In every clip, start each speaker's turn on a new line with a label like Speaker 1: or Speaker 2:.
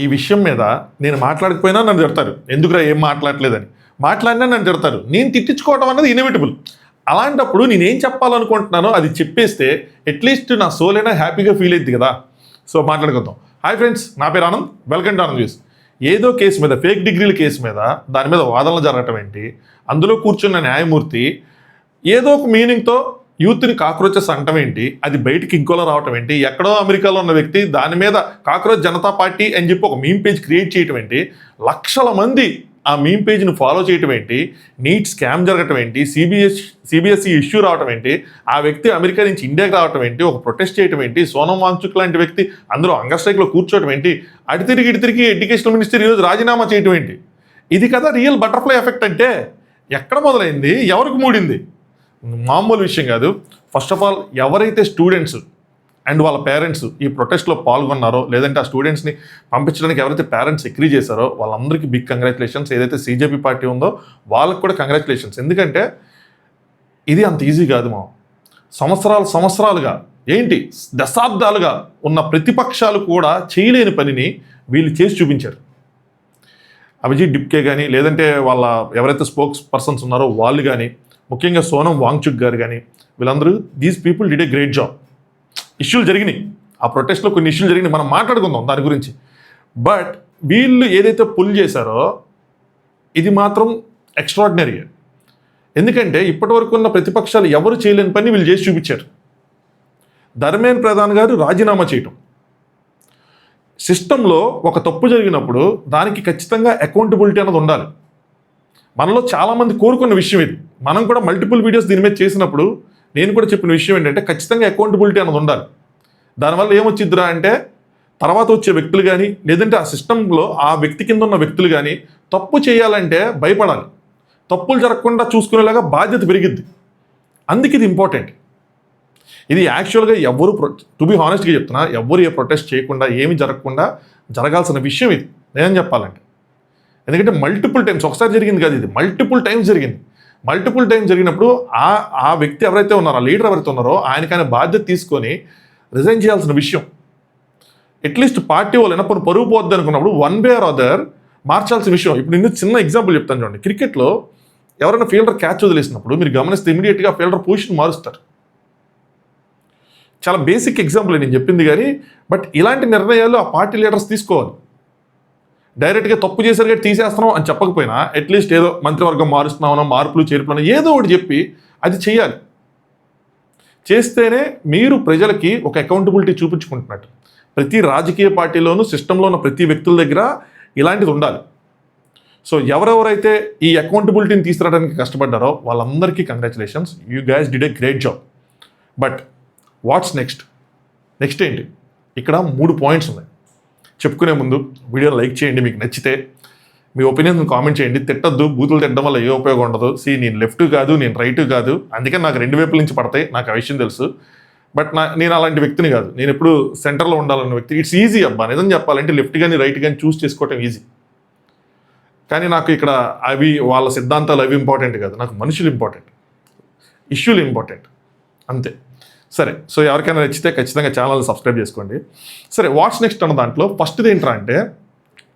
Speaker 1: ఈ విషయం మీద నేను మాట్లాడకపోయినా నన్ను తిడతారు. ఎందుకురా ఏం మాట్లాడలేదని. మాట్లాడినా నన్ను తిడతారు. నేను తిట్టించుకోవడం అన్నది ఇన్ఎవిటబుల్. అలాంటప్పుడు నేనేం చెప్పాలనుకుంటున్నానో అది చెప్పేస్తే అట్లీస్ట్ నా సోల్ అయినా హ్యాపీగా ఫీల్ అయింది కదా. సో మాట్లాడుకుందాం. హాయ్ ఫ్రెండ్స్, నా పేరు Anand. Welcome to Anand news. ఏదో కేసు మీద, ఫేక్ డిగ్రీల కేసు మీద, దాని మీద వాదనలు జరగటం ఏంటి, అందులో కూర్చున్న న్యాయమూర్తి ఏదో ఒక మీనింగ్తో యూత్ని కాక్రోచెస్ అంటం ఏంటి, అది బయటికి ఇంకోలా రావటం ఏంటి, ఎక్కడో అమెరికాలో ఉన్న వ్యక్తి దాని మీద కాక్రోచ్ జనతా పార్టీ అని చెప్పి ఒక మీమ్ పేజ్ క్రియేట్ చేయటం ఏంటి, లక్షల మంది ఆ మీమ్ పేజ్ని ఫాలో చేయటం ఏంటి, నీట్ స్కామ్ జరగటం ఏంటి, సిబిఎస్ఈ ఇష్యూ రావటం ఏంటి, ఆ వ్యక్తి అమెరికా నుంచి ఇండియాకి రావటం ఏంటి, ఒక ప్రొటెస్ట్ చేయటం ఏంటి, సోనం వాంగ్చుక్ లాంటి వ్యక్తి అందులో హంగర్ స్ట్రైక్లో కూర్చోవటం ఏంటి, అటు తిరిగి ఎడ్యుకేషన్ మినిస్టర్ ఈరోజు రాజీనామా చేయటం ఏంటి. ఇది కదా రియల్ బటర్ఫ్లై ఎఫెక్ట్ అంటే. ఎక్కడ మొదలైంది, ఎవరికి మూడింది, మామూలు విషయం కాదు. ఫస్ట్ ఆఫ్ ఆల్ ఎవరైతే స్టూడెంట్స్ అండ్ వాళ్ళ పేరెంట్స్ ఈ ప్రొటెస్ట్లో పాల్గొన్నారో, లేదంటే ఆ స్టూడెంట్స్ని పంపించడానికి ఎవరైతే పేరెంట్స్ అగ్రీ చేశారో వాళ్ళందరికీ బిగ్ కంగ్రాచులేషన్స్. ఏదైతే సీజేపీ పార్టీ ఉందో వాళ్ళకి కూడా కంగ్రాచులేషన్స్. ఎందుకంటే ఇది అంత ఈజీ కాదు. మా సంవత్సరాలుగా ఏంటి దశాబ్దాలుగా ఉన్న ప్రతిపక్షాలు కూడా చేయలేని పనిని వీళ్ళు చేసి చూపించారు. అభిజిత్ డిప్కే కానీ, లేదంటే వాళ్ళ ఎవరైతే స్పోక్స్ పర్సన్స్ ఉన్నారో వాళ్ళు కానీ, ముఖ్యంగా సోనం వాంగ్చుక్ గారు కానీ, వీళ్ళందరూ these people did a great job. ఇష్యూలు జరిగినాయి, ఆ ప్రొటెస్ట్లో కొన్ని ఇష్యూలు జరిగినాయి, మనం మాట్లాడుకుందాం దాని గురించి. బట్ వీళ్ళు ఏదైతే పుల్ చేశారో ఇది మాత్రం ఎక్స్ట్రాడినరీ. ఎందుకంటే ఇప్పటివరకు ఉన్న ప్రతిపక్షాలు ఎవరు చేయలేని పని వీళ్ళు చేసి చూపించారు. ధర్మేంద్ర ప్రధాన్ గారు రాజీనామా చేయటం, సిస్టంలో ఒక తప్పు జరిగినప్పుడు దానికి ఖచ్చితంగా అకౌంటబిలిటీ అన్నది ఉండాలి. మనలో చాలామంది కోరుకున్న విషయం ఇది. మనం కూడా మల్టిపుల్ వీడియోస్ దీని మీద చేసినప్పుడు నేను కూడా చెప్పిన విషయం ఏంటంటే ఖచ్చితంగా అకౌంటబిలిటీ అన్నది ఉండాలి. దానివల్ల ఏమొచ్చిద్దిరా అంటే తర్వాత వచ్చే వ్యక్తులు కానీ, లేదంటే ఆ సిస్టంలో ఆ వ్యక్తి కింద ఉన్న వ్యక్తులు కానీ తప్పు చేయాలంటే భయపడాలి. తప్పులు జరగకుండా చూసుకునేలాగా బాధ్యత పెరిగిద్ది. అందుకే ఇది ఇంపార్టెంట్. ఇది యాక్చువల్గా ఎవరు, టు బి హానెస్ట్గా చెప్తున్నా, ఎవరు ఏ ప్రొటెస్ట్ చేయకుండా ఏమి జరగకుండా జరగాల్సిన విషయం ఇది నేనేం చెప్పాలంటే. ఎందుకంటే మల్టిపుల్ టైమ్స్, ఒకసారి జరిగింది కాదు, ఇది మల్టిపుల్ టైమ్స్ జరిగింది. మల్టిపుల్ టైమ్స్ జరిగినప్పుడు ఆ వ్యక్తి ఎవరైతే ఉన్నారో, ఆ లీడర్ ఎవరైతే ఉన్నారో ఆయనకైనా బాధ్యత తీసుకొని రిజైన్ చేయాల్సిన విషయం. అట్లీస్ట్ పార్టీ వాళ్ళు అయినా పరుగు పోద్ది అనుకున్నప్పుడు వన్ వే ఆర్ అదర్ మార్చాల్సిన విషయం. ఇప్పుడు నేను చిన్న ఎగ్జాంపుల్ చెప్తాను చూడండి. క్రికెట్లో ఎవరైనా ఫీల్డర్ క్యాచ్ వదిలేసినప్పుడు మీరు గమనిస్తే ఇమీడియట్గా ఫీల్డర్ పొజిషన్ మారుస్తారు. చాలా బేసిక్ ఎగ్జాంపుల్ నేను చెప్పింది కానీ, బట్ ఇలాంటి నిర్ణయాలు ఆ పార్టీ లీడర్స్ తీసుకోవాలి. డైరెక్ట్గా తప్పు చేశారు కాబట్టి తీసేస్తున్నాం అని చెప్పకపోయినా అట్లీస్ట్ ఏదో మంత్రివర్గం మారుస్తున్నామనో, మార్పులు చేర్పులను ఏదో ఒకటి చెప్పి అది చేయాలి. చేస్తేనే మీరు ప్రజలకి ఒక అకౌంటబిలిటీ చూపించుకుంటున్నట్టు. ప్రతి రాజకీయ పార్టీలోనూ సిస్టంలో ఉన్న ప్రతి వ్యక్తుల దగ్గర ఇలాంటిది ఉండాలి. సో ఎవరెవరైతే ఈ అకౌంటబిలిటీని తీసుకురావడానికి కష్టపడ్డారో వాళ్ళందరికీ congratulations. You guys did a great job. But what's next ఏంటి? ఇక్కడ 3 పాయింట్స్ ఉన్నాయి. చెప్పుకునే ముందు వీడియో లైక్ చేయండి మీకు నచ్చితే, మీ ఒపీనియన్ కామెంట్ చేయండి. తిట్టద్దు, బూతులు తిట్టడం వల్ల ఏ ఉపయోగం ఉండదు. నేను లెఫ్ట్ కాదు, నేను రైట్ కాదు, అందుకని నాకు 2 వైపుల నుంచి పడతాయి, నాకు ఆ విషయం తెలుసు. బట్ నేను అలాంటి వ్యక్తిని కాదు. నేను ఎప్పుడు సెంటర్లో ఉండాలన్న వ్యక్తి. ఇట్స్ ఈజీ అబ్బా, నిజం చెప్పాలంటే లెఫ్ట్ కానీ రైట్ కానీ చూస్ చేసుకోవటం ఈజీ. కానీ నాకు ఇక్కడ అవి వాళ్ళ సిద్ధాంతాలు అవి ఇంపార్టెంట్ కాదు, నాకు మనుషులు ఇంపార్టెంట్, ఇష్యూలు ఇంపార్టెంట్, అంతే. సరే, సో ఎవరికైనా నచ్చితే ఖచ్చితంగా ఛానల్ సబ్స్క్రైబ్ చేసుకోండి. సరే, వాట్స్ నెక్స్ట్ అన్న దాంట్లో ఫస్ట్ది ఏంట్రా అంటే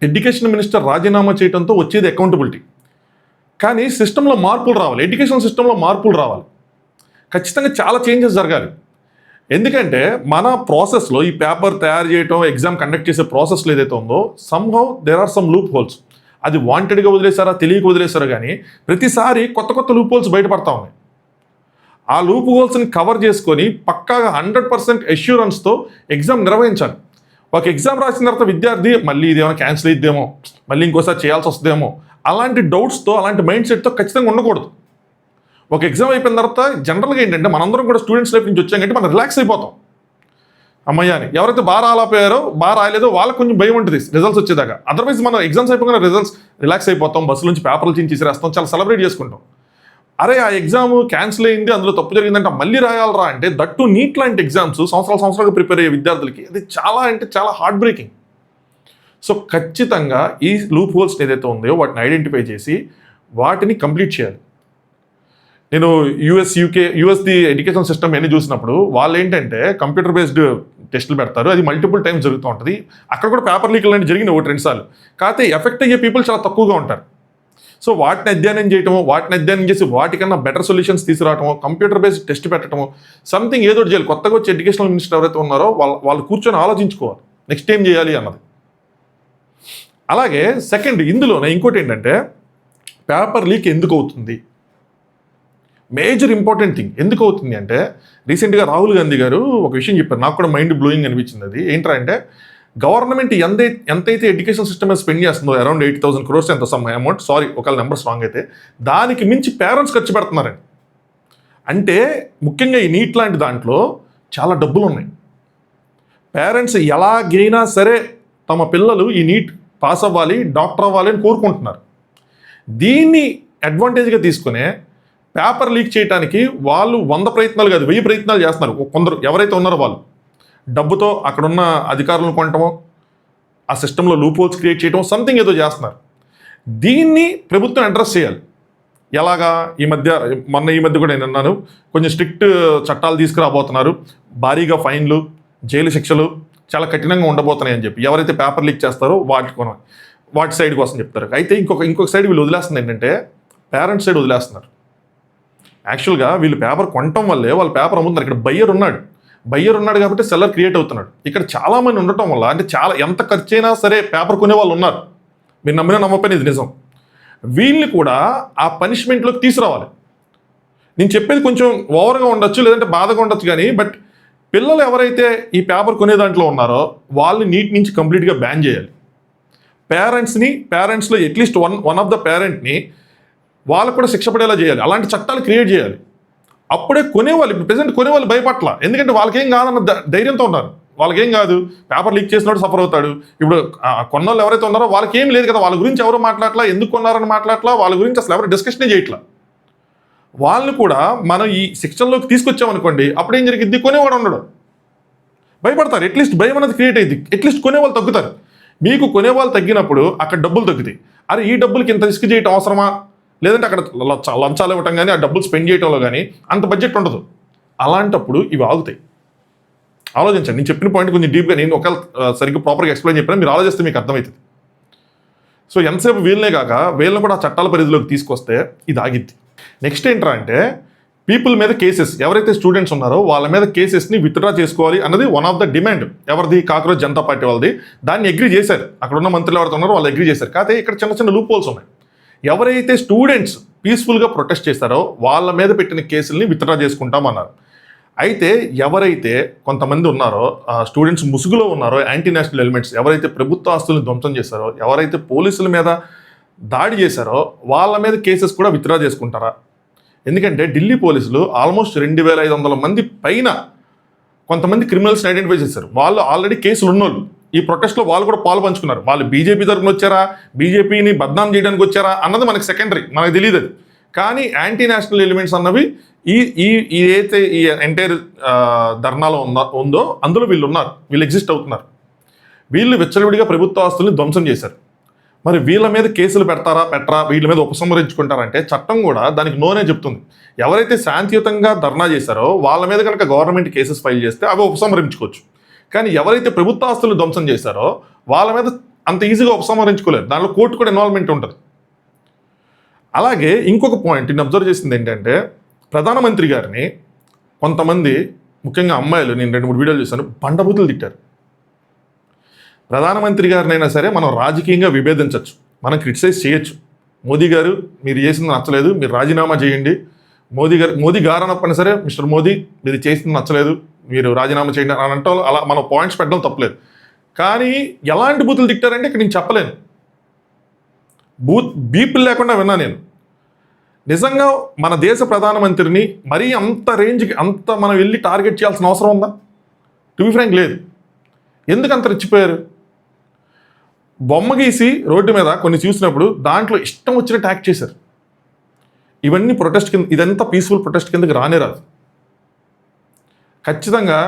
Speaker 1: ఎడ్యుకేషన్ మినిస్టర్ రాజీనామా చేయడంతో వచ్చేది అకౌంటబిలిటీ. కానీ సిస్టంలో మార్పులు రావాలి, ఎడ్యుకేషన్ సిస్టంలో మార్పులు రావాలి. ఖచ్చితంగా చాలా చేంజెస్ జరగాలి. ఎందుకంటే మన ప్రాసెస్లో ఈ పేపర్ తయారు చేయటం, ఎగ్జామ్ కండక్ట్ చేసే ప్రాసెస్లో ఏదైతే ఉందో somehow there are some loopholes. అది వాంటెడ్గా వదిలేసారా, తెలియక వదిలేసారా, కానీ ప్రతిసారి కొత్త లూప్ హోల్స్ బయటపడతా ఉన్నాయి. ఆ లూప్ హోల్స్ని కవర్ చేసుకొని పక్కాగా 100% అష్యూరెన్స్తో ఎగ్జామ్ నిర్వహించాలి. ఒక ఎగ్జామ్ రాసిన తర్వాత విద్యార్థి మళ్ళీ ఇదేమైనా క్యాన్సిల్ అయిద్దేమో, మళ్ళీ ఇంకోసారి చేయాల్సి వస్తుందేమో, అలాంటి డౌట్స్తో, అలాంటి మైండ్ సెట్తో ఖచ్చితంగా ఉండకూడదు. ఒక ఎగ్జామ్ అయిపోయిన తర్వాత జనరల్గా ఏంటంటే మనందరం కూడా స్టూడెంట్స్ లైఫ్ నుంచి వచ్చాం కాబట్టి మనం రిలాక్స్ అయిపోతాం. అమ్మయ్య అని. ఎవరైతే బాగా రాలేకపోయారో, బాగా రాయలేదో వాళ్ళకి కొంచెం భయం ఉంటుంది రిజల్ట్స్ వచ్చేదాకా. అదర్వైజ్ మనం ఎగ్జామ్స్ అయిపోయిన రిజల్ట్స్ రిలాక్స్ అయిపోతాం, బస్సు నుంచి పేపర్లు తీసేస్తాం, చాలా సెలబ్రేట్ చేసుకుంటాం. అరే ఆ ఎగ్జామ్ క్యాన్సిల్ అయింది, అందులో తప్పు జరిగిందంటే మళ్ళీ రాయాలరా అంటే, దట్టు నీట్ లాంటి ఎగ్జామ్స్ సంవత్సరాలుగా ప్రిపేర్ అయ్యే విద్యార్థులకి అది చాలా అంటే చాలా హార్ట్ బ్రేకింగ్. సో ఖచ్చితంగా ఈ లూప్ హోల్స్ ఏదైతే ఉందో వాటిని ఐడెంటిఫై చేసి వాటిని కంప్లీట్ చేయాలి. నేను యూఎస్ది ఎడ్యుకేషన్ సిస్టమ్ ఎన్ని చూసినప్పుడు వాళ్ళు ఏంటంటే కంప్యూటర్ బేస్డ్ టెస్టులు పెడతారు, అది మల్టిపుల్ టైమ్స్ జరుగుతూ ఉంటుంది. అక్కడ కూడా పేపర్ లీక్ లాంటి జరిగింది 1-2 సార్లు. కాకపోతే ఎఫెక్ట్ అయ్యే పీపుల్ చాలా తక్కువగా ఉంటారు. సో వాటిని అధ్యయనం చేయటము, వాటిని అధ్యయనం చేసి వాటికన్నా బెటర్ సొల్యూషన్స్ తీసుకురావటము, కంప్యూటర్ బేస్డ్ టెస్ట్ పెట్టడము, సంథింగ్ ఏదో ఒకటి చేయాలి. కొత్తగా వచ్చి ఎడ్యుకేషనల్ మినిస్టర్ ఎవరైతే ఉన్నారో వాళ్ళు కూర్చొని ఆలోచించుకోవాలి నెక్స్ట్ ఏం చేయాలి అన్నది. అలాగే సెకండ్, ఇందులోనే ఇంకోటి ఏంటంటే పేపర్ లీక్ ఎందుకు అవుతుంది, మేజర్ ఇంపార్టెంట్ థింగ్ ఎందుకు అవుతుంది అంటే, రీసెంట్గా రాహుల్ గాంధీ గారు ఒక విషయం చెప్పారు, నాకు కూడా మైండ్ బ్లోయింగ్ అనిపించింది. అది ఏంట్రా అంటే, గవర్నమెంట్ ఎంతైతే ఎడ్యుకేషన్ సిస్టమ్ మీద స్పెండ్ చేస్తుందో అరౌండ్ 8,000 crores ఎంత సమ్ అమౌంట్, సారీ ఒకవేళ నెంబర్స్ రాంగ్ అయితే, దానికి మించి పేరెంట్స్ ఖర్చు పెడుతున్నారండి. అంటే ముఖ్యంగా ఈ నీట్ లాంటి దాంట్లో చాలా డబ్బులు ఉన్నాయి. పేరెంట్స్ ఎలాగైనా సరే తమ పిల్లలు ఈ నీట్ పాస్ అవ్వాలి, డాక్టర్ అవ్వాలి అని కోరుకుంటున్నారు. దీన్ని అడ్వాంటేజ్గా తీసుకునే పేపర్ లీక్ చేయడానికి వాళ్ళు 100 ప్రయత్నాలు కాదు 1000 ప్రయత్నాలు చేస్తున్నారు. కొందరు ఎవరైతే ఉన్నారో వాళ్ళు డబ్బుతో అక్కడున్న అధికారులను కొనటమో, ఆ సిస్టంలో లూప్ హోల్స్ క్రియేట్ చేయటం, సంథింగ్ ఏదో చేస్తున్నారు. దీన్ని ప్రభుత్వం అడ్రస్ చేయాలి. ఎలాగా, ఈ మధ్య కూడా నేను అన్నాను, కొంచెం స్ట్రిక్ట్ చట్టాలు తీసుకురాబోతున్నారు, భారీగా ఫైన్లు, జైలు శిక్షలు చాలా కఠినంగా ఉండబోతున్నాయి అని చెప్పి ఎవరైతే పేపర్ లీక్ చేస్తారో వాటి సైడ్ కోసం చెప్తారు. అయితే ఇంకొక సైడ్ వీళ్ళు వదిలేస్తుంది ఏంటంటే, పేరెంట్స్ సైడ్ వదిలేస్తున్నారు. యాక్చువల్గా వీళ్ళు పేపర్ కొనటం వల్లే వాళ్ళు పేపర్ అమ్ముతున్నారు. ఇక్కడ బయ్యర్ ఉన్నాడు కాబట్టి సెల్లర్ క్రియేట్ అవుతున్నాడు. ఇక్కడ చాలామంది ఉండటం వల్ల, అంటే చాలా ఎంత ఖర్చు అయినా సరే పేపర్ కొనే వాళ్ళు ఉన్నారు. మీరు నమ్మినా నమ్మకపోయినా ఇది నిజం. వీళ్ళని కూడా ఆ పనిష్మెంట్లోకి తీసుకురావాలి. నేను చెప్పేది కొంచెం ఓవర్గా ఉండొచ్చు, లేదంటే బాధగా ఉండొచ్చు, కానీ బట్ పిల్లలు ఎవరైతే ఈ పేపర్ కొనే దాంట్లో ఉన్నారో వాళ్ళని నీట్ నుంచి కంప్లీట్గా బ్యాన్ చేయాలి. పేరెంట్స్లో అట్లీస్ట్ వన్ ఆఫ్ ద పేరెంట్ని వాళ్ళకు కూడా శిక్ష పడేలా చేయాలి. అలాంటి చట్టాలు క్రియేట్ చేయాలి. అప్పుడే కొనేవాళ్ళు, ఇప్పుడు ప్రెసెంట్ కొనేవాళ్ళు భయపట్ల, ఎందుకంటే వాళ్ళకేం కాదన్న ధైర్యంతో ఉన్నారు. వాళ్ళకేం కాదు, పేపర్ లీక్ చేసినోడు సఫర్ అవుతాడు. ఇప్పుడు కొన్నోళ్ళు ఎవరైతే ఉన్నారో వాళ్ళకి ఏం లేదు కదా, వాళ్ళ గురించి ఎవరు మాట్లాడలా, ఎందుకు కొన్నారని మాట్లాడలా, వాళ్ళ గురించి అసలు ఎవరు డిస్కషనే చేయట్లా. వాళ్ళని కూడా మనం ఈ శిక్షణలోకి తీసుకొచ్చామనుకోండి, అప్పుడు ఏం జరిగింది, కొనేవాడు ఉండడు, భయపడతారు. అట్లీస్ట్ భయం అనేది క్రియేట్ అయ్యింది. అట్లీస్ట్ కొనేవాళ్ళు తగ్గుతారు. మీకు కొనేవాళ్ళు తగ్గినప్పుడు అక్కడ డబ్బులు తగ్గుతాయి. అరే ఈ డబ్బులకి ఇంత రిస్క్ చేయటం అవసరమా, లేదంటే అక్కడ లంచాలు ఇవ్వటం కానీ, ఆ డబ్బులు స్పెండ్ చేయడంలో కానీ అంత బడ్జెట్ ఉండదు. అలాంటప్పుడు ఇవి ఆగుతాయి. ఆలోచించండి. నేను చెప్పిన పాయింట్ కొంచెం డీప్గా, నేను ఒకవేళ సరిగ్గా ప్రాపర్గా ఎక్స్ప్లెయిన్ చెప్పినా మీరు ఆలోచిస్తే మీకు అర్థమవుతుంది. సో ఎంతసేపు వీళ్ళనే కాక వీళ్ళని కూడా ఆ చట్టాల పరిధిలోకి తీసుకొస్తే ఇది ఆగిద్ది. నెక్స్ట్ ఏంట్రా అంటే, పీపుల్ మీద కేసెస్, ఎవరైతే స్టూడెంట్స్ ఉన్నారో వాళ్ళ మీద కేసెస్ని విత్డ్రా చేసుకోవాలి అన్నది వన్ ఆఫ్ ద డిమాండ్. ఎవరిది, కాక్రోచ్ జనతా పార్టీ వాళ్ళది. దాన్ని అగ్రీ చేశారు, అక్కడ ఉన్న మంత్రులు ఎవరైతే ఉన్నారో వాళ్ళు అగ్రీ చేశారు. కాకపోతే ఇక్కడ చిన్న లూప్ హోల్స్ ఉన్నాయి. ఎవరైతే స్టూడెంట్స్ పీస్ఫుల్గా ప్రొటెస్ట్ చేస్తారో వాళ్ళ మీద పెట్టిన కేసుల్ని విత్డ్రా చేసుకుంటామన్నారు. అయితే ఎవరైతే కొంతమంది ఉన్నారో స్టూడెంట్స్ ముసుగులో ఉన్నారో, యాంటీ నేషనల్ ఎలిమెంట్స్, ఎవరైతే ప్రభుత్వ ఆస్తులను ధ్వంసం చేశారో, ఎవరైతే పోలీసుల మీద దాడి చేశారో వాళ్ళ మీద కేసెస్ కూడా విత్డ్రా చేసుకుంటారా? ఎందుకంటే ఢిల్లీ పోలీసులు ఆల్మోస్ట్ 2,500 మంది పైన కొంతమంది క్రిమినల్స్ని ఐడెంటిఫై చేశారు. వాళ్ళు ఆల్రెడీ కేసులు ఉన్నోళ్ళు. ఈ ప్రొటెస్ట్లో వాళ్ళు కూడా పాలు పంచుకున్నారు. వాళ్ళు బీజేపీ తరఫున వచ్చారా, బీజేపీని బద్నాం చేయడానికి వచ్చారా అన్నది మనకి సెకండరీ, మనకు తెలియదు అది. కానీ యాంటీ నేషనల్ ఎలిమెంట్స్ అన్నవి ఏదైతే ఈ ఎంటైర్ ధర్నాలో ఉందో అందులో వీళ్ళు ఎగ్జిస్ట్ అవుతున్నారు. వీళ్ళు విచ్చలవిడిగా ప్రభుత్వ ఆస్తుల్ని ధ్వంసం చేశారు. మరి వీళ్ళ మీద కేసులు పెట్టరా, వీళ్ళ మీద ఉపసంహరించుకుంటారంటే చట్టం కూడా దానికి నోనే చెప్తుంది. ఎవరైతే శాంతియుతంగా ధర్నా చేశారో వాళ్ళ మీద కనుక గవర్నమెంట్ కేసెస్ ఫైల్ చేస్తే అవి ఉపసంహరించుకోవచ్చు. కానీ ఎవరైతే ప్రభుత్వ ఆస్తులు ధ్వంసం చేశారో వాళ్ళ మీద అంత ఈజీగా ఉపసంహరించుకోలేరు. దానిలో కోర్టు కూడా ఇన్వాల్వ్మెంట్ ఉంటుంది. అలాగే ఇంకొక పాయింట్ నేను అబ్జర్వ్ చేసింది ఏంటంటే, ప్రధానమంత్రి గారిని కొంతమంది, ముఖ్యంగా అమ్మాయిలు, నేను 2-3 వీడియోలు చూశాను, బండబూతులు తిట్టారు. ప్రధానమంత్రి గారినైనా సరే మనం రాజకీయంగా విభేదించవచ్చు, మనం క్రిటిసైజ్ చేయొచ్చు. మోదీ గారు మీరు చేసింది నచ్చలేదు, మీరు రాజీనామా చేయండి. మోదీ గారు అనప్పని సరే, మిస్టర్ మోదీ మీరు చేసింది నచ్చలేదు, మీరు రాజీనామా చేయండి అని అంటాం. అలా మనం పాయింట్స్ పెట్టడం తప్పలేదు. కానీ ఎలాంటి బూతులు తిట్టారంటే ఇక్కడ నేను చెప్పలేను. బీపులు లేకుండా విన్నా నేను. నిజంగా మన దేశ ప్రధానమంత్రిని మరీ అంత రేంజ్కి అంత మనం వెళ్ళి టార్గెట్ చేయాల్సిన అవసరం ఉందా? టు బి ఫ్రాంక్ లేదు. ఎందుకు అంత రెచ్చిపోయారు? బొమ్మ గీసి రోడ్డు మీద కొన్ని చూసినప్పుడు దాంట్లో ఇష్టం వచ్చినట్టు యాక్ట్ చేశారు. ఇవన్నీ ప్రొటెస్ట్ కింద, ఇదంతా పీస్ఫుల్ ప్రొటెస్ట్ కిందకి రానే రాదు. ఖచ్చితంగా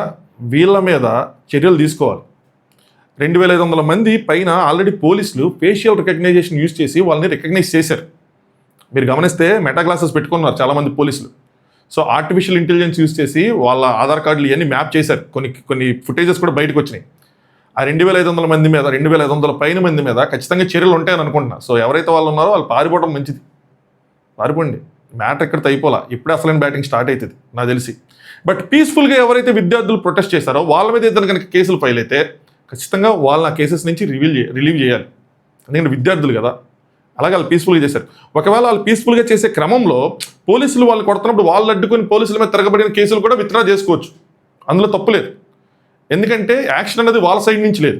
Speaker 1: వీళ్ళ మీద చర్యలు తీసుకోవాలి. 2,500 మంది పైన ఆల్రెడీ పోలీసులు ఫేషియల్ రికగ్నైజేషన్ యూజ్ చేసి వాళ్ళని రికగ్నైజ్ చేశారు. మీరు గమనిస్తే మెటా గ్లాసెస్ పెట్టుకున్నారు చాలామంది పోలీసులు. సో ఆర్టిఫిషియల్ ఇంటెలిజెన్స్ యూస్ చేసి వాళ్ళ ఆధార్ కార్డులు ఇవన్నీ మ్యాప్ చేశారు. కొన్ని ఫుటేజెస్ కూడా బయటకు వచ్చినాయి. ఆ 2,500 మంది మీద 2,500 పైన మంది మీద ఖచ్చితంగా చర్యలు ఉంటాయని అనుకుంటున్నా. సో ఎవరైతే వాళ్ళు ఉన్నారో వాళ్ళు పారిపోవడం మంచిది. పారిపోండి, మ్యాటర్ ఎక్కడితో అయిపోలా. ఇప్పుడే అసలైన బ్యాటింగ్ స్టార్ట్ అవుతుంది నాకు తెలిసి. బట్ పీస్ఫుల్గా ఎవరైతే విద్యార్థులు ప్రొటెస్ట్ చేశారో వాళ్ళ మీద ఏదైనా కనుక కేసులు ఫైల్ అయితే ఖచ్చితంగా వాళ్ళ ఆ కేసెస్ నుంచి రిలీవ్ చేయాలి. ఎందుకంటే విద్యార్థులు కదా, అలాగే వాళ్ళు పీస్ఫుల్గా చేశారు. ఒకవేళ వాళ్ళు పీస్ఫుల్గా చేసే క్రమంలో పోలీసులు వాళ్ళు కొడుతున్నప్పుడు వాళ్ళు అడ్డుకొని పోలీసుల మీద తిరగబడిన కేసులు కూడా విత్డ్రా చేసుకోవచ్చు. అందులో తప్పులేదు. ఎందుకంటే యాక్షన్ అనేది వాళ్ళ సైడ్ నుంచి లేదు.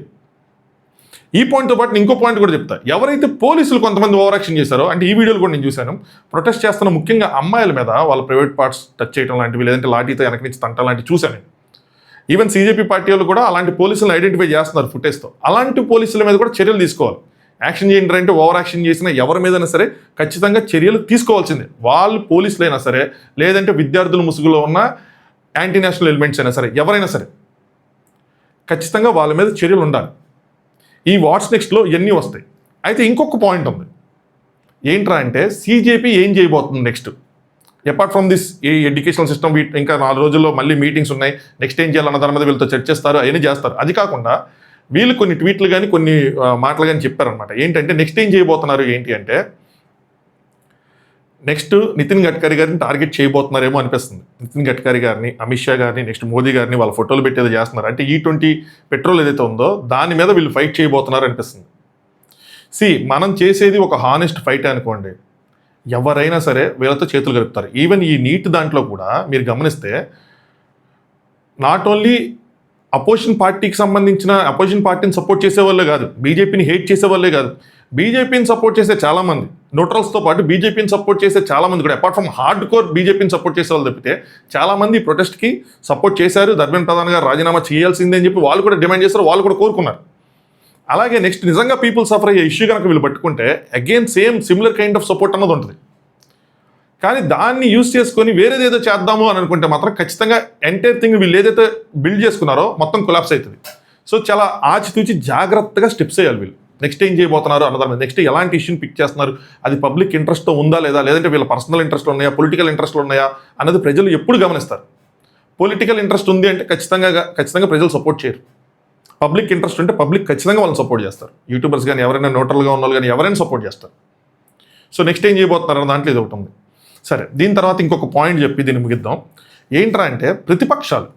Speaker 1: ఈ పాయింట్తో పాటు ఇంకో పాయింట్ కూడా చెప్తా. ఎవరైతే పోలీసులు కొంతమంది ఓవర్ యాక్షన్ చేశారో, అంటే ఈ వీడియోలు కూడా నేను చూశాను, ప్రొటెస్ట్ చేస్తున్న ముఖ్యంగా అమ్మాయిల మీద వాళ్ళ ప్రైవేట్ పార్ట్స్ టచ్ చేయడం లాంటివి, లేదంటే లాఠీతో వెనక నుంచి తంట లాంటివి చూశాను. ఈవెన్ CJP పార్టీ వాళ్ళు కూడా అలాంటి పోలీసులను ఐడెంటిఫై చేస్తున్నారు ఫుటేజ్తో. అలాంటి పోలీసుల మీద కూడా చర్యలు తీసుకోవాలి. యాక్షన్ చేయండి అంటే ఓవర్ యాక్షన్ చేసిన ఎవరి మీదైనా సరే ఖచ్చితంగా చర్యలు తీసుకోవాల్సిందే. వాళ్ళు పోలీసులైనా సరే, లేదంటే విద్యార్థుల ముసుగులో ఉన్న యాంటీ నేషనల్ ఎలిమెంట్స్ అయినా సరే, ఎవరైనా సరే ఖచ్చితంగా వాళ్ళ మీద చర్యలు ఉండాలి. ఈ వాట్స్ నెక్స్ట్లో ఇవన్నీ వస్తాయి. అయితే ఇంకొక పాయింట్ ఉంది. ఏంట్రా అంటే CJP ఏం చేయబోతుంది నెక్స్ట్, అపార్ట్ ఫ్రమ్ దిస్ ఈ ఎడ్యుకేషనల్ సిస్టమ్. ఇంకా 4 రోజుల్లో మళ్ళీ మీటింగ్స్ ఉన్నాయి. నెక్స్ట్ ఏం చేయాలన్న దాని మీద వీళ్ళతో చర్చిస్తారు, అవన్నీ చేస్తారు. అది కాకుండా వీళ్ళు కొన్ని ట్వీట్లు కానీ కొన్ని మాటలు కానీ చెప్పారనమాట. ఏంటంటే నెక్స్ట్ ఏం చేయబోతున్నారు ఏంటి అంటే, నెక్స్ట్ నితిన్ గడ్కరీ గారిని టార్గెట్ చేయబోతున్నారేమో అనిపిస్తుంది. నితిన్ గడ్కరీ గారిని, అమిత్ షా గారిని, నెక్స్ట్ మోదీ గారిని వాళ్ళ ఫోటోలు పెట్టేది చేస్తున్నారు. అంటే E20 పెట్రోల్ ఏదైతే ఉందో దాని మీద వీళ్ళు ఫైట్ చేయబోతున్నారు అనిపిస్తుంది. మనం చేసేది ఒక హానెస్ట్ ఫైట్ అనుకోండి, ఎవరైనా సరే వీళ్ళతో చేతులు కలుపుతారు. ఈవెన్ ఈ నీట్ దాంట్లో కూడా మీరు గమనిస్తే నాట్ ఓన్లీ అపోజిషన్ పార్టీకి సంబంధించిన అపోజిషన్ పార్టీని సపోర్ట్ చేసే వాళ్ళే కాదు, బీజేపీని హేట్ చేసే వాళ్ళే కాదు, బీజేపీని సపోర్ట్ చేసే చాలామంది, న్యూట్రల్స్తో పాటు బీజేపీని సపోర్ట్ చేసే చాలామంది కూడా, అపార్ట్ ఫ్రమ్ హార్డ్ కోర్ బీజేపీని సపోర్ట్ చేసే వాళ్ళు తప్పితే చాలామంది ప్రొటెస్ట్కి సపోర్ట్ చేశారు. ధర్మేంద్ర ప్రధాన్ గారు రాజీనామా చేయాల్సిందే అని చెప్పి వాళ్ళు కూడా డిమాండ్ చేశారు, వాళ్ళు కూడా కోరుకున్నారు. అలాగే నెక్స్ట్ నిజంగా పీపుల్ సఫర్ అయ్యే ఇష్యూ కనుక వీళ్ళు పట్టుకుంటే again similar kind of support అన్నది ఉంటుంది. కానీ దాన్ని యూజ్ చేసుకొని వేరేదేదో చేద్దాము అని అనుకుంటే మాత్రం ఖచ్చితంగా ఎంటైర్ థింగ్ వీళ్ళు ఏదైతే బిల్డ్ చేసుకున్నారో మొత్తం కొలాప్స్ అవుతుంది. సో చాలా ఆచితూచి జాగ్రత్తగా స్టెప్స్ వేయాలి వీళ్ళు. నెక్స్ట్ ఏం చేయబోతున్నారు అన్నదాని మీద, నెక్స్ట్ ఎలాంటి ఇష్యూని పిక్ చేస్తున్నారు, అది పబ్లిక్ ఇంట్రెస్ట్తో ఉందా లేదా, లేదంటే వీళ్ళ పర్సనల్ ఇంట్రెస్ట్లు ఉన్నాయా, పొలిటికల్ ఇంట్రెస్ట్లు ఉన్నాయా అన్నది ప్రజలు ఎప్పుడు గమనిస్తారు. పొలిటికల్ ఇంట్రెస్ట్ ఉంది అంటే ఖచ్చితంగా ప్రజలు సపోర్ట్ చేయరు. పబ్లిక్ ఇంట్రెస్ట్ ఉంటే పబ్లిక్ ఖచ్చితంగా వాళ్ళని సపోర్ట్ చేస్తారు. యూట్యూబర్స్ కానీ ఎవరైనా న్యూట్రల్గా ఉన్న వాళ్ళు కానీ ఎవరైనా సపోర్ట్ చేస్తారు. సో నెక్స్ట్ ఏం చేయబోతున్నారు అన్న దాంట్లో ఇది ఒకటి ఉంది. సరే, దీని తర్వాత ఇంకొక పాయింట్ చెప్పి దీన్ని ముగిద్దాం. ఏంట్రా అంటే ప్రతిపక్షాలు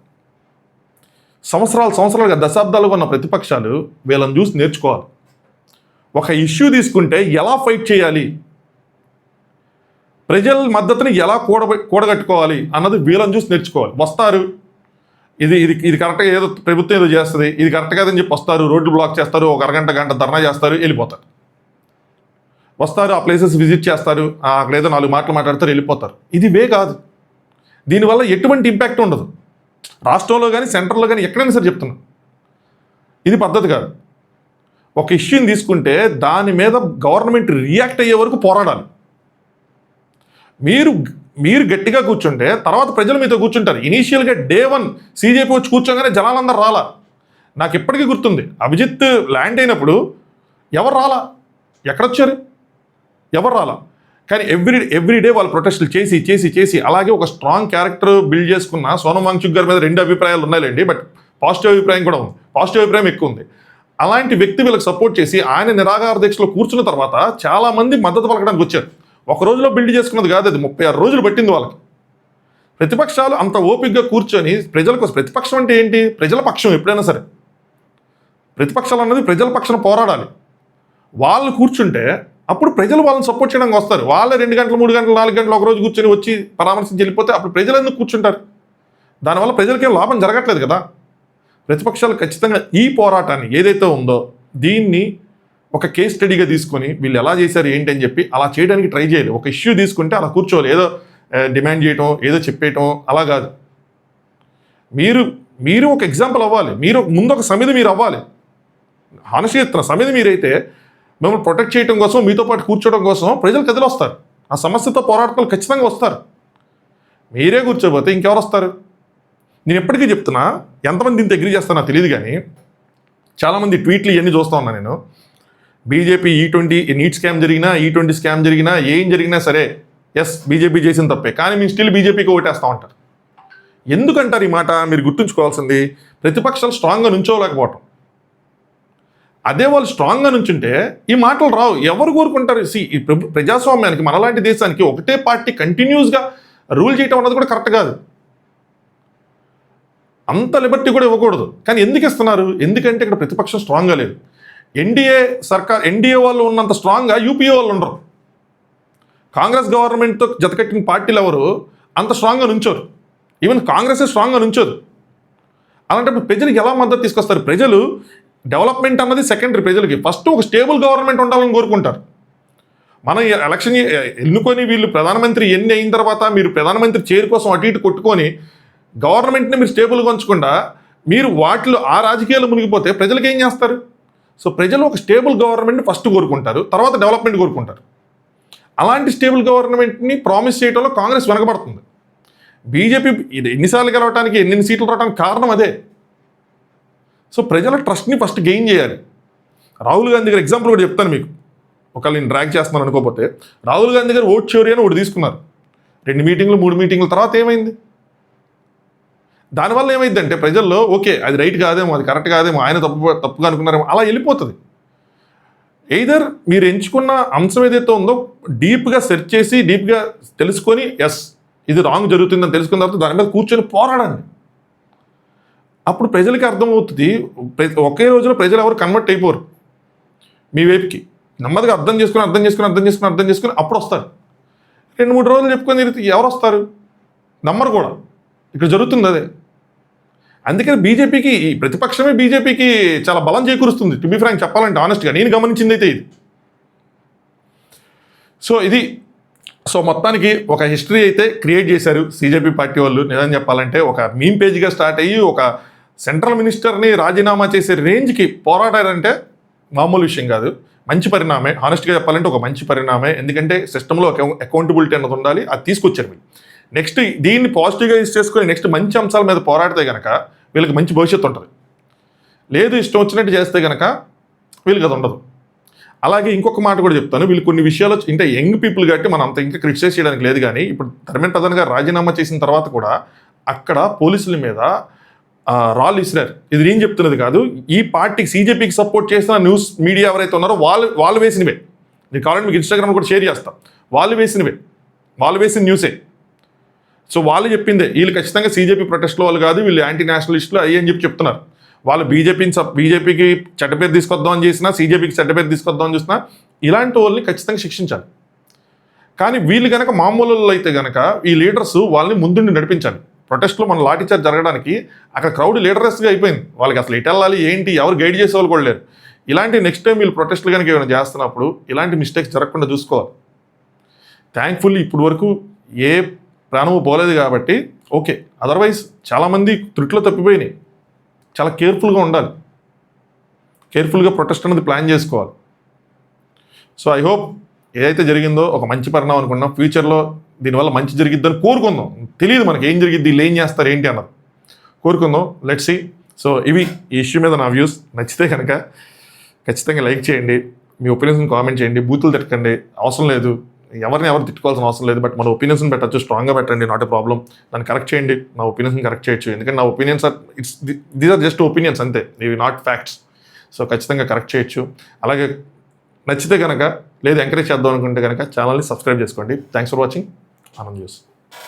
Speaker 1: సంవత్సరాలుగా దశాబ్దాలుగా ఉన్న ప్రతిపక్షాలు వీళ్ళని చూసి నేర్చుకోవాలి. ఒక ఇష్యూ తీసుకుంటే ఎలా ఫైట్ చేయాలి, ప్రజల మద్దతుని ఎలా కూడగట్టుకోవాలి అన్నది వీళ్ళని చూసి నేర్చుకోవాలి. వస్తారు, ఇది కరెక్ట్గా ఏదో ప్రభుత్వం ఏదో చేస్తుంది, ఇది కరెక్ట్ కాదని చెప్పి వస్తారు, రోడ్లు బ్లాక్ చేస్తారు, ఒక గంట ధర్నా చేస్తారు, వెళ్ళిపోతారు. వస్తారు, ఆ ప్లేసెస్ విజిట్ చేస్తారు, అక్కడ ఏదో 4 మాటలు మాట్లాడతారు, వెళ్ళిపోతారు. ఇది వే కాదు. దీనివల్ల ఎటువంటి ఇంపాక్ట్ ఉండదు. రాష్ట్రంలో కానీ సెంట్రల్లో కానీ ఎక్కడైనా సరే చెప్తున్నా, ఇది పద్ధతి కాదు. ఒక ఇష్యూని తీసుకుంటే దాని మీద గవర్నమెంట్ రియాక్ట్ అయ్యే వరకు పోరాడాలి. మీరు గట్టిగా కూర్చుంటే తర్వాత ప్రజలు మీతో కూర్చుంటారు. ఇనీషియల్గా డే 1 CJP వచ్చి కూర్చోగానే జనాలందరూ రాలా. నాకు ఎప్పటికీ గుర్తుంది, అభిజిత్ ల్యాండ్ అయినప్పుడు ఎవరు రాలా, ఎక్కడొచ్చారు, ఎవరు రాలా. కానీ ఎవ్రీడే వాళ్ళు ప్రొటెస్టులు చేసి అలాగే ఒక స్ట్రాంగ్ క్యారెక్టర్ బిల్డ్ చేసుకున్న సోనం వాంగ్చుక్ గారి మీద 2 అభిప్రాయాలు ఉన్నాయిలేండి, బట్ పాజిటివ్ అభిప్రాయం కూడా ఉంది, పాజిటివ్ అభిప్రాయం ఎక్కువ ఉంది. అలాంటి వ్యక్తి వీళ్ళకి సపోర్ట్ చేసి ఆయన నిరాహార దీక్షలో కూర్చున్న తర్వాత చాలామంది మద్దతు పలకడానికి వచ్చారు. ఒక రోజులో బిల్డ్ చేసుకున్నది కాదు, అది 36 రోజులు పట్టింది వాళ్ళకి. ప్రతిపక్షాలు అంత ఓపికగా కూర్చొని ప్రతిపక్షం అంటే ఏంటి, ప్రజల పక్షం. ఎప్పుడైనా సరే ప్రతిపక్షాలు అన్నది ప్రజల పక్షాన పోరాడాలి. వాళ్ళు కూర్చుంటే అప్పుడు ప్రజలు వాళ్ళని సపోర్ట్ చేయడానికి వస్తారు. వాళ్ళే 2 గంటలు 3 గంటలు 4 గంటలు ఒక రోజు కూర్చొని వచ్చి పరామర్శించి వెళ్ళిపోతే అప్పుడు ప్రజలు ఎందుకు కూర్చుంటారు? దానివల్ల ప్రజలకేం లాభం జరగట్లేదు కదా. ప్రతిపక్షాలు ఖచ్చితంగా ఈ పోరాటాన్ని ఏదైతే ఉందో దీన్ని ఒక కేస్ స్టడీగా తీసుకొని వీళ్ళు ఎలా చేశారు ఏంటి అని చెప్పి అలా చేయడానికి ట్రై చేయాలి. ఒక ఇష్యూ తీసుకుంటే అలా కూర్చోవాలి, ఏదో డిమాండ్ చేయటం, ఏదో చెప్పేయటం అలా కాదు. మీరు ఒక ఎగ్జాంపుల్ అవ్వాలి. ముందు ఒక సమితి మీరు అవ్వాలి. హానెస్ట్గా సమితి మీరైతే మిమ్మల్ని ప్రొటెక్ట్ చేయడం కోసం, మీతో పాటు కూర్చోవడం కోసం ప్రజలు కదిలి వస్తారు. ఆ సమస్యతో పోరాటం ఖచ్చితంగా వస్తారు. మీరే కూర్చోబోతే ఇంకెవరు వస్తారు? నేను ఎప్పటికీ చెప్తున్నా, ఎంతమంది దీంతో అగ్రీ చేస్తారో నాకు తెలియదు, కానీ చాలామంది ట్వీట్లు ఇవన్నీ చూస్తూ ఉన్నా నేను. బీజేపీ E20 నీట్ స్కామ్ జరిగినా, E20 స్కామ్ జరిగినా, ఏం జరిగినా సరే ఎస్ బీజేపీ చేసిన తప్పే, కానీ మేము స్టిల్ బీజేపీకి ఓటేస్తూ ఉంటారు. ఎందుకంటారు ఈ మాట? మీరు గుర్తుంచుకోవాల్సింది ప్రతిపక్షాలు స్ట్రాంగ్గా నుంచోలేకపోవటం. అదే వాళ్ళు స్ట్రాంగ్గా నుంచుంటే ఈ మాటలు రావు. ఎవరు కోరుకుంటారు? ఈ ప్రజాస్వామ్యానికి, మనలాంటి దేశానికి ఒకటే పార్టీ కంటిన్యూస్గా రూల్ చేయటం అన్నది కూడా కరెక్ట్ కాదు. అంత లిబర్టీ కూడా ఇవ్వకూడదు. కానీ ఎందుకు ఇస్తున్నారు? ఎందుకంటే ఇక్కడ ప్రతిపక్షం స్ట్రాంగ్గా లేదు. ఎన్డీఏ వాళ్ళు ఉన్నంత స్ట్రాంగ్గా యూపీఏ వాళ్ళు ఉండరు. కాంగ్రెస్ గవర్నమెంట్తో జతకట్టిన పార్టీలు ఎవరు అంత స్ట్రాంగ్గా నుంచోరు. ఈవెన్ కాంగ్రెస్ స్ట్రాంగ్గా నుంచోదు. అలాంటప్పుడు ప్రజలకు ఎలా మద్దతు తీసుకొస్తారు? ప్రజలు డెవలప్మెంట్ అన్నది సెకండరీ. ప్రజలకి ఫస్ట్ ఒక స్టేబుల్ గవర్నమెంట్ ఉండాలని కోరుకుంటారు. మనం ఎలక్షన్ ఎన్నుకొని వీళ్ళు ప్రధానమంత్రి ఎన్ని అయిన తర్వాత మీరు ప్రధానమంత్రి చైర్ కోసం అటు ఇటు కొట్టుకొని గవర్నమెంట్ని మీరు స్టేబుల్గా ఉంచకుండా మీరు వాటిలో ఆ రాజకీయాలు మునిగిపోతే ప్రజలకు ఏం చేస్తారు? సో ప్రజలు ఒక స్టేబుల్ గవర్నమెంట్ని ఫస్ట్ కోరుకుంటారు, తర్వాత డెవలప్మెంట్ కోరుకుంటారు. అలాంటి స్టేబుల్ గవర్నమెంట్ని ప్రామిస్ చేయడంలో కాంగ్రెస్ వెనకబడుతుంది. బీజేపీ ఎన్నిసార్లు గెలవడానికి ఎన్ని సీట్లు రావడానికి కారణం అదే. సో ప్రజల ట్రస్ట్ని ఫస్ట్ గెయిన్ చేయాలి. రాహుల్ గాంధీ గారు ఎగ్జాంపుల్ కూడా చెప్తాను మీకు, ఒకవేళ నేను డ్రాగ్ చేస్తున్నాను అనుకోకపోతే. రాహుల్ గాంధీ గారు ఓట్ చోరీ అని ఒకటి తీసుకున్నారు. 2 మీటింగ్లు 3 మీటింగ్ల తర్వాత ఏమైంది? దానివల్ల ఏమైందంటే ప్రజల్లో ఓకే అది రైట్ కాదేమో, అది కరెక్ట్ కాదేమో, ఆయన తప్పుగా అనుకున్నారేమో, అలా వెళ్ళిపోతుంది. ఎయిదర్ మీరు ఎంచుకున్న అంశం ఏదైతే ఉందో డీప్గా సెర్చ్ చేసి డీప్గా తెలుసుకొని ఎస్ ఇది రాంగ్ జరుగుతుందని తెలుసుకున్న తర్వాత దాని మీద కూర్చొని పోరాడండి. అప్పుడు ప్రజలకి అర్థమవుతుంది. ఒకే రోజులో ప్రజలు ఎవరు కన్వర్ట్ అయిపోరు మీ వైపుకి. నెమ్మదిగా అర్థం చేసుకుని అప్పుడు వస్తారు. 2-3 రోజులు చెప్పుకొని ఎవరు వస్తారు? నమ్మరు కూడా. ఇక్కడ జరుగుతుంది అదే. అందుకని బీజేపీకి, ఈ ప్రతిపక్షమే బీజేపీకి చాలా బలం చేకూరుస్తుంది. టు బి ఫ్రాంక్ చెప్పాలంటే, ఆనెస్ట్గా నేను గమనించింది అయితే ఇది. సో మొత్తానికి ఒక హిస్టరీ అయితే క్రియేట్ చేశారు సీజేపీ పార్టీ వాళ్ళు. నిజం చెప్పాలంటే ఒక మీమ్ పేజ్గా స్టార్ట్ అయ్యి ఒక సెంట్రల్ మినిస్టర్ని రాజీనామా చేసే రేంజ్కి పోరాడారంటే మామూలు విషయం కాదు. మంచి పరిణామే, హానెస్ట్గా చెప్పాలంటే ఒక మంచి పరిణామే. ఎందుకంటే సిస్టంలో అకౌంటబిలిటీ అన్నది ఉండాలి, అది తీసుకొచ్చారు వీళ్ళు. నెక్స్ట్ దీన్ని పాజిటివ్గా యూజ్ చేసుకొని నెక్స్ట్ మంచి అంశాల మీద పోరాడితే కనుక వీళ్ళకి మంచి భవిష్యత్తు ఉంటుంది. లేదు ఇష్టం వచ్చినట్టు చేస్తే కనుక వీళ్ళకి అది ఉండదు. అలాగే ఇంకొక మాట కూడా చెప్తాను, వీళ్ళు కొన్ని విషయాలు ఇంకా యంగ్ పీపుల్ కాబట్టి మనం అంత ఇంకా క్రిటిసైజ్ చేయడానికి లేదు. కానీ ఇప్పుడు ధర్మేంద్ర ప్రధాన్ గారు రాజీనామా చేసిన తర్వాత కూడా అక్కడ పోలీసుల మీద రాళ్ళు ఇసిరారు. ఇది నేను చెప్తున్నది కాదు, ఈ పార్టీకి సీజేపీకి సపోర్ట్ చేసిన న్యూస్ మీడియా ఎవరైతే ఉన్నారో వాళ్ళు వేసినవే. నేను కావాలంటే మీకు ఇన్స్టాగ్రామ్ కూడా షేర్ చేస్తాను. వాళ్ళు వేసిన న్యూసే. సో వాళ్ళు చెప్పిందే, వీళ్ళు ఖచ్చితంగా సీజేపీ ప్రొటెస్ట్లో వాళ్ళు కాదు, వీళ్ళు యాంటీ నేషనలిస్టులు అయ్యి అని చెప్తున్నారు. వాళ్ళు బీజేపీకి చెడ్డ పేరు తీసుకొద్దామని చేసినా, సీజేపీకి చెడ్డ పేరు తీసుకొద్దామని చూసినా ఇలాంటి వాళ్ళని ఖచ్చితంగా శిక్షించాలి. కానీ వీళ్ళు కనుక మామూలు అయితే కనుక ఈ లీడర్స్ వాళ్ళని ముందుండి నడిపించాలి. ప్రొటెస్ట్లో మన లాఠీచార్జ్ జరగడానికి అక్కడ క్రౌడ్ లీడర్స్గా అయిపోయింది. వాళ్ళకి అసలు ఎటు వెళ్ళాలి ఏంటి ఎవరు గైడ్ చేసే వాళ్ళు కూడా లేరు. ఇలాంటి నెక్స్ట్ టైం వీళ్ళు ప్రొటెస్ట్లు కనుక ఏమైనా చేస్తున్నప్పుడు ఇలాంటి మిస్టేక్స్ జరగకుండా చూసుకోవాలి. థ్యాంక్ఫుల్లీ ఇప్పుడు వరకు ఏ ప్రాణము పోలేదు కాబట్టి ఓకే. అదర్వైజ్ చాలామంది త్రుట్లో తప్పిపోయినాయి. చాలా కేర్ఫుల్గా ఉండాలి, కేర్ఫుల్గా ప్రొటెస్ట్ అనేది ప్లాన్ చేసుకోవాలి. సో ఐ హోప్ ఏదైతే జరిగిందో ఒక మంచి పరిణామం అనుకున్నాం. ఫ్యూచర్లో దీనివల్ల మంచి జరిగిద్దని కోరుకుందాం. తెలియదు మనకి ఏం జరిగిద్ది, వీళ్ళు ఏం చేస్తారు ఏంటి అన్నది కోరుకుందాం. Let's see. సో ఇవి ఈ ఇష్యూ మీద నా వ్యూస్. నచ్చితే కనుక ఖచ్చితంగా లైక్ చేయండి, మీ ఒపీనియన్స్ని కామెంట్ చేయండి. బూతులు తిట్టకండి, అవసరం లేదు. ఎవరు తిట్టుకోవాల్సిన అవసరం లేదు. బట్ మన ఒపీనియన్స్ని పెట్టచ్చు, స్ట్రాంగ్గా పెట్టండి, నాట్ ఎ ప్రాబ్లం. దాన్ని కరెక్ట్ చేయండి, నా ఒపీనియన్స్ని కరెక్ట్ చేయొచ్చు. ఎందుకంటే నా opinions these are just opinions అంతే, ఇవి నాట్ ఫ్యాక్ట్స్. సో ఖచ్చితంగా కరెక్ట్ చేయొచ్చు. అలాగే నచ్చితే కనుక లేదు ఎంకరేజ్ చేద్దాం అనుకుంటే కనుక ఛానల్ని సబ్స్క్రైబ్ చేసుకోండి. Thanks for watching. Anand news.